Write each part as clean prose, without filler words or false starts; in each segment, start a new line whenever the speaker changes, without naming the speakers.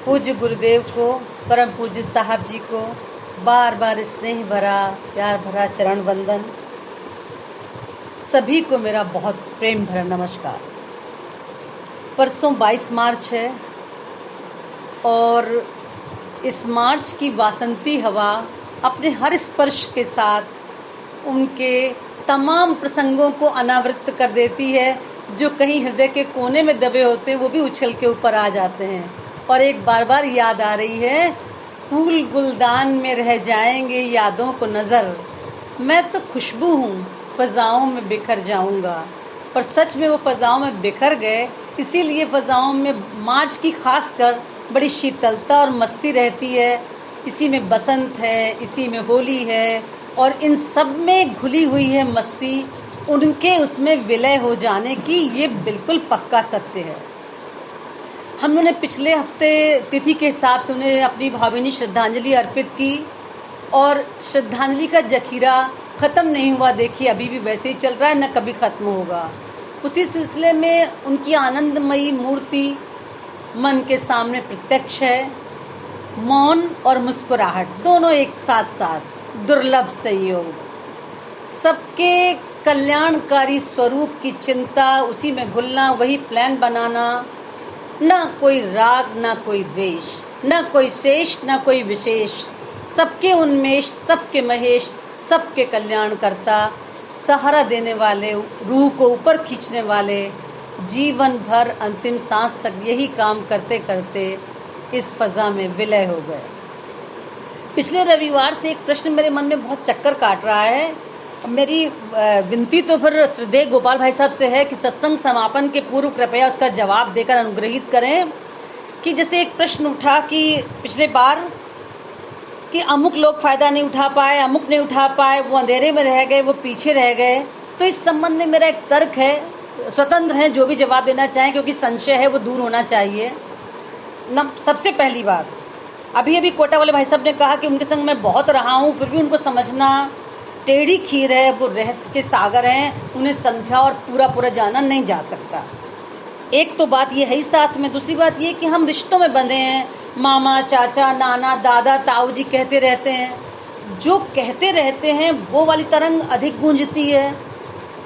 पूज्य गुरुदेव को, परम पूज्य साहब जी को बार बार स्नेह भरा प्यार भरा चरण वंदन। सभी को मेरा बहुत प्रेम भरा नमस्कार। परसों 22 मार्च है और इस मार्च की वासंती हवा अपने हर स्पर्श के साथ उनके तमाम प्रसंगों को अनावृत कर देती है। जो कहीं हृदय के कोने में दबे होते हैं वो भी उछल के ऊपर आ जाते हैं। और एक बार बार याद आ रही है, फूल गुलदान में रह जाएंगे यादों को नज़र, मैं तो खुशबू हूँ फ़ज़ाओं में बिखर जाऊँगा। पर सच में वो फ़ज़ाओं में बिखर गए, इसीलिए फ़ज़ाओं में मार्च की खासकर बड़ी शीतलता और मस्ती रहती है। इसी में बसंत है, इसी में होली है और इन सब में घुली हुई है मस्ती। उनके उसमें विलय हो जाने की ये बिल्कुल पक्का सत्य है। हम लोगों ने पिछले हफ्ते तिथि के हिसाब से उन्हें अपनी भावभीनी श्रद्धांजलि अर्पित की और श्रद्धांजलि का जखीरा ख़त्म नहीं हुआ। देखिए अभी भी वैसे ही चल रहा है, न कभी ख़त्म होगा। उसी सिलसिले में उनकी आनंदमयी मूर्ति मन के सामने प्रत्यक्ष है। मौन और मुस्कुराहट दोनों एक साथ साथ, दुर्लभ संयोग। सबके कल्याणकारी स्वरूप की चिंता, उसी में घुलना, वही प्लान बनाना। ना कोई राग, ना कोई द्वेष, ना कोई शेष, ना कोई विशेष। सबके उन्मेष, सबके महेश, सबके कल्याणकर्ता, सहारा देने वाले, रूह को ऊपर खींचने वाले, जीवन भर अंतिम सांस तक यही काम करते करते इस फज़ा में विलय हो गए। पिछले रविवार से एक प्रश्न मेरे मन में बहुत चक्कर काट रहा है। मेरी विनती तो फिर श्रद्धेय गोपाल भाई साहब से है कि सत्संग समापन के पूर्व कृपया उसका जवाब देकर अनुग्रहित करें। कि जैसे एक प्रश्न उठा कि पिछले बार कि अमुक लोग फ़ायदा नहीं उठा पाए, अमुक नहीं उठा पाए, वो अंधेरे में रह गए, वो पीछे रह गए। तो इस संबंध में मेरा एक तर्क है, स्वतंत्र हैं जो भी जवाब देना चाहें, क्योंकि संशय है वो दूर होना चाहिए। सबसे पहली बात, अभी कोटा वाले भाई साहब ने कहा कि उनके संग मैं बहुत रहा हूँ, फिर भी उनको समझना टेढ़ी खीर है। वो रहस्य के सागर हैं, उन्हें समझा और पूरा जाना नहीं जा सकता। एक तो बात ये है ही, साथ में दूसरी बात ये कि हम रिश्तों में बंधे हैं। मामा, चाचा, नाना, दादा, ताऊ जी कहते रहते हैं। जो कहते रहते हैं वो वाली तरंग अधिक गूंजती है,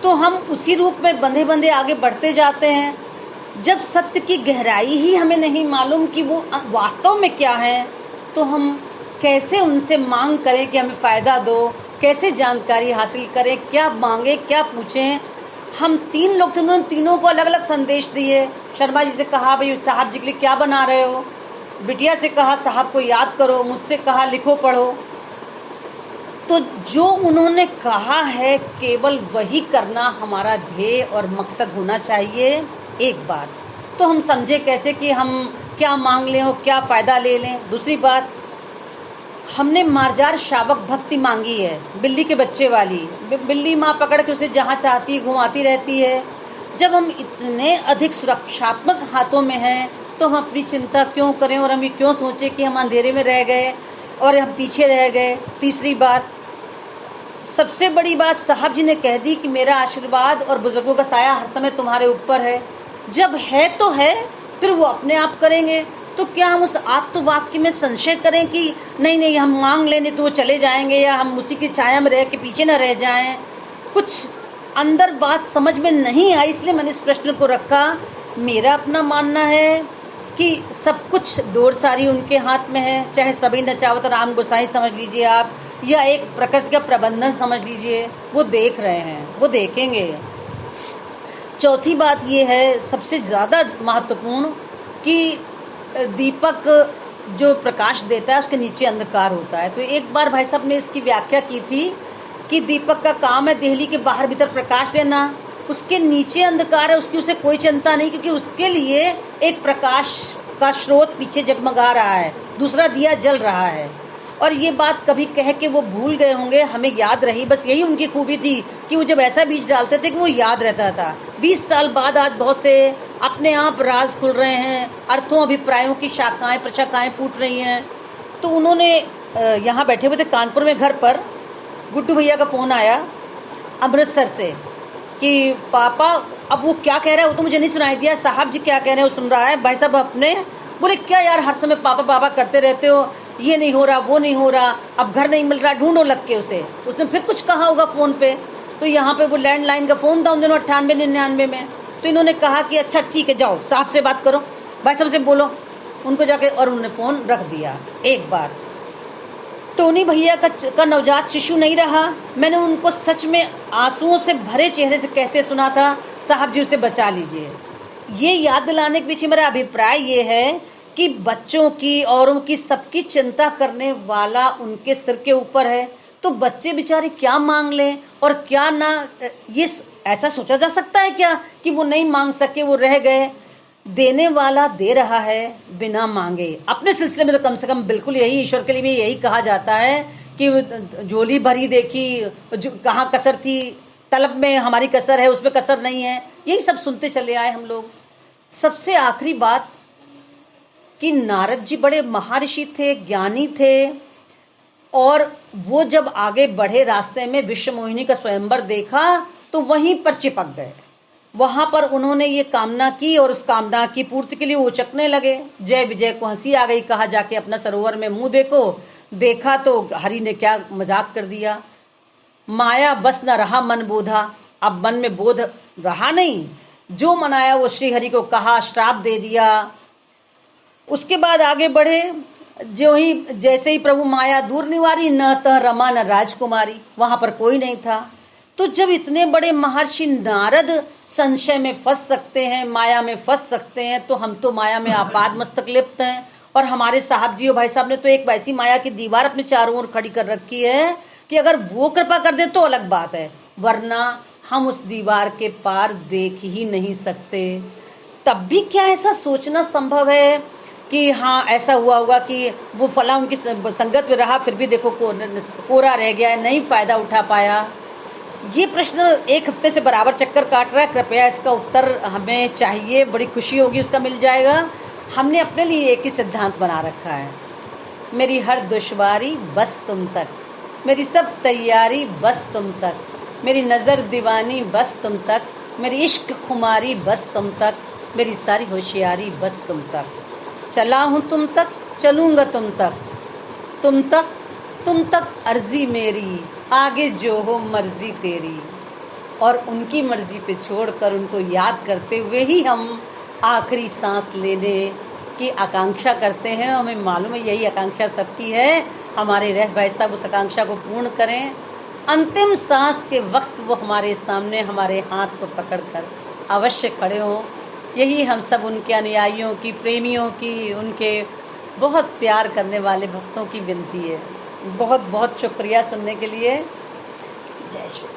तो हम उसी रूप में बंधे बंधे आगे बढ़ते जाते हैं। जब सत्य की गहराई ही हमें नहीं मालूम कि वो वास्तव में क्या है, तो हम कैसे उनसे मांग करें कि हमें फ़ायदा दो, कैसे जानकारी हासिल करें, क्या मांगे, क्या पूछें। हम तीन लोग थे, उन्होंने तीनों को अलग अलग संदेश दिए। शर्मा जी से कहा भाई साहब जी के लिए क्या बना रहे हो, बिटिया से कहा साहब को याद करो, मुझसे कहा लिखो पढ़ो। तो जो उन्होंने कहा है केवल वही करना हमारा ध्येय और मकसद होना चाहिए। एक बात तो हम समझे कैसे कि हम क्या मांग लें और क्या फ़ायदा ले लें। दूसरी बात, हमने मार्जार शावक भक्ति मांगी है, बिल्ली के बच्चे वाली। बिल्ली माँ पकड़ के उसे जहाँ चाहती घुमाती रहती है। जब हम इतने अधिक सुरक्षात्मक हाथों में हैं तो हम अपनी चिंता क्यों करें और हम ये क्यों सोचें कि हम अंधेरे में रह गए और हम पीछे रह गए। तीसरी बात, सबसे बड़ी बात, साहब जी ने कह दी कि मेरा आशीर्वाद और बुजुर्गों का साया हर समय तुम्हारे ऊपर है। जब है तो है, फिर वो अपने आप करेंगे। तो क्या हम उस आत्मवाक्य में संशय करें कि नहीं हम मांग लेने तो वो चले जाएंगे, या हम उसी की छाया में रह के पीछे न रह जाएं। कुछ अंदर बात समझ में नहीं आई, इसलिए मैंने इस प्रश्न को रखा। मेरा अपना मानना है कि सब कुछ डोर सारी उनके हाथ में है, चाहे सभी नचावत राम गोसाई समझ लीजिए आप, या एक प्रकृति का प्रबंधन समझ लीजिए। वो देख रहे हैं, वो देखेंगे। चौथी बात ये है, सबसे ज़्यादा महत्वपूर्ण, कि दीपक जो प्रकाश देता है उसके नीचे अंधकार होता है। तो एक बार भाई साहब ने इसकी व्याख्या की थी कि दीपक का काम है देहली के बाहर भीतर प्रकाश देना, उसके नीचे अंधकार है, उसकी उसे कोई चिंता नहीं, क्योंकि उसके लिए एक प्रकाश का स्रोत पीछे जगमगा रहा है, दूसरा दिया जल रहा है। और ये बात कभी कह के वो भूल गए होंगे, हमें याद रही। बस यही उनकी खूबी थी कि वो जब ऐसा बीज डालते थे कि वो याद रहता था। 20 साल बाद आज बहुत से अपने आप राज खुल रहे हैं, अर्थों अभिप्रायों की शाखाएं प्रशाखाएं फूट रही हैं। तो उन्होंने यहाँ बैठे हुए थे कानपुर में घर पर, गुड्डू भैया का फ़ोन आया अमृतसर से कि पापा अब वो क्या कह रहा है वो तो मुझे नहीं सुनाई दिया, साहब जी क्या कह रहे हैं वो सुन रहा है। भाई साहब अपने बोले क्या यार हर समय पापा पापा करते रहते हो, ये नहीं हो रहा वो नहीं हो रहा, अब घर नहीं मिल रहा, ढूंढो लग के उसे। उसने फिर कुछ कहा होगा फ़ोन पे, तो यहाँ पे वो लैंडलाइन का फ़ोन था उन दिनों 98-99 में। तो इन्होंने कहा कि अच्छा ठीक है जाओ साहब से बात करो, भाई साहब से बोलो उनको जाके, और उन्होंने फ़ोन रख दिया एक बार। टोनी भैया का नवजात शिशु नहीं रहा। मैंने उनको सच में आंसुओं से भरे चेहरे से कहते सुना था, साहब जी उसे बचा लीजिए। ये याद दिलाने के पीछे मेरा अभिप्राय ये है कि बच्चों की, औरों की, सबकी चिंता करने वाला उनके सिर के ऊपर है। तो बच्चे बेचारे क्या मांग लें और क्या ना, ये ऐसा सोचा जा सकता है क्या कि वो नहीं मांग सके, वो रह गए। देने वाला दे रहा है बिना मांगे। अपने सिलसिले में तो कम से कम बिल्कुल यही, ईश्वर के लिए भी यही कहा जाता है कि झोली भरी देखी, कहाँ कसर थी, तलब में हमारी कसर है, उसमें कसर नहीं है। यही सब सुनते चले आए हम लोग। सबसे आखिरी बात कि नारद जी बड़े महर्षि थे, ज्ञानी थे, और वो जब आगे बढ़े रास्ते में विश्व मोहिनी का स्वयंवर देखा तो वहीं पर चिपक गए। वहां पर उन्होंने ये कामना की और उस कामना की पूर्ति के लिए उचकने लगे। जय विजय को हंसी आ गई, कहा जाके अपना सरोवर में मुंह देखो। देखा तो हरि ने क्या मजाक कर दिया, माया बस न रहा मन बोधा। अब मन में बोध रहा नहीं, जो मनाया वो श्री हरि को कहा, श्राप दे दिया। उसके बाद आगे बढ़े, जैसे ही प्रभु माया दूर निवारी, न तह रमा न राजकुमारी, वहां पर कोई नहीं था। तो जब इतने बड़े महर्षि नारद संशय में फंस सकते हैं, माया में फंस सकते हैं, तो हम तो माया में आपाद मस्तक लिप्त हैं। और हमारे साहब जी और भाई साहब ने तो एक वैसी माया की दीवार अपने चारों ओर खड़ी कर रखी है कि अगर वो कृपा कर दे तो अलग बात है, वरना हम उस दीवार के पार देख ही नहीं सकते। तब भी क्या ऐसा सोचना संभव है कि हाँ ऐसा हुआ होगा कि वो फला उनकी संगत में रहा, फिर भी देखो कोरा रह गया, नहीं फायदा उठा पाया। ये प्रश्न एक हफ्ते से बराबर चक्कर काट रहा है। कृपया इसका उत्तर हमें चाहिए, बड़ी खुशी होगी उसका मिल जाएगा। हमने अपने लिए एक ही सिद्धांत बना रखा है, मेरी हर दुश्वारी बस तुम तक, मेरी सब तैयारी बस तुम तक, मेरी नज़र दीवानी बस तुम तक, मेरी इश्क खुमारी बस तुम तक, मेरी सारी होशियारी बस तुम तक। चला हूँ तुम तक, चलूँगा तुम तक, तुम तक, तुम तक अर्जी मेरी, आगे जो हो मर्जी तेरी। और उनकी मर्जी पे छोड़कर उनको याद करते हुए ही हम आखिरी सांस लेने की आकांक्षा करते हैं। हमें मालूम है यही आकांक्षा सबकी है। हमारे रह भाई साहब उस आकांक्षा को पूर्ण करें। अंतिम सांस के वक्त वो हमारे सामने हमारे हाथ को पकड़कर अवश्य खड़े हों। यही हम सब उनके अनुयायियों की, प्रेमियों की, उनके बहुत प्यार करने वाले भक्तों की विनती है। बहुत बहुत शुक्रिया सुनने के लिए। जय श्री